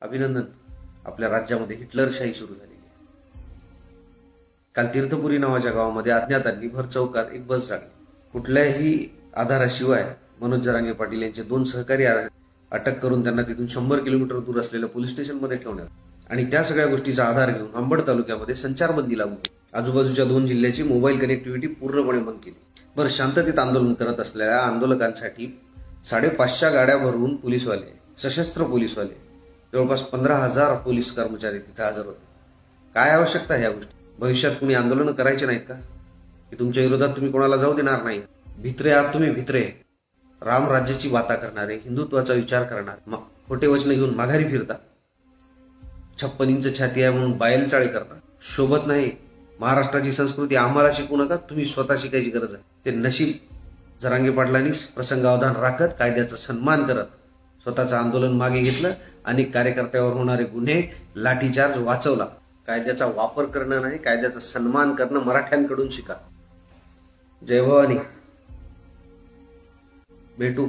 अभिनंदन, आपल्या राज्यामध्ये हिटलरशाही सुरू झाली. काल तीर्थपुरी नावाच्या गावामध्ये अज्ञातांनी भर चौकात एक बस जाळली. कुठल्याही आधाराशिवाय मनोज जरांगे पाटील यांचे 2 सहकारी अटक करून त्यांना तिथून 100 किलोमीटर दूर असलेल्या पोलीस स्टेशनमध्ये ठेवण्यात आणि त्या सगळ्या गोष्टीचा आधार घेऊन अंबड तालुक्यामध्ये संचारबंदी लागू केली. आजूबाजूच्या 2 जिल्ह्याची मोबाईल कनेक्टिव्हिटी पूर्णपणे बंद केली. बरं, शांततेत आंदोलन करत असलेल्या आंदोलकांसाठी 550 गाड्या भरवून पोलीसवाले, सशस्त्र पोलीसवाले, जवळपास 15,000 पोलीस कर्मचारी तिथे हजर होते. काय आवश्यकता ह्या गोष्टी? भविष्यात तुम्ही आंदोलन करायचे नाहीत का? की तुमच्या विरोधात तुम्ही कोणाला जाऊ देणार नाही? भित्रे आहात तुम्ही, भित्रे. राम राज्याची वाता करणारे, हिंदुत्वाचा विचार करणारे, खोटे वचन घेऊन माघारी फिरता. 56 इंच छाती आहे म्हणून बायलचाळी करता. शोभत नाही. महाराष्ट्राची संस्कृती आम्हाला शिकवू नका, तुम्ही स्वतः शिकायची गरज आहे. ते नशीब जरांगे पाटलांनी प्रसंगावधान राखत, कायद्याचा सन्मान करत स्वतःचं आंदोलन मागे घेतलं. अनेक कार्यकर्त्यावर होणारे गुन्हे, लाठीचार्ज वाचवला. कायद्याचा वापर करणं नाही, कायद्याचा सन्मान करणं मराठ्यांकडून शिका. जय भवानी. भेटू.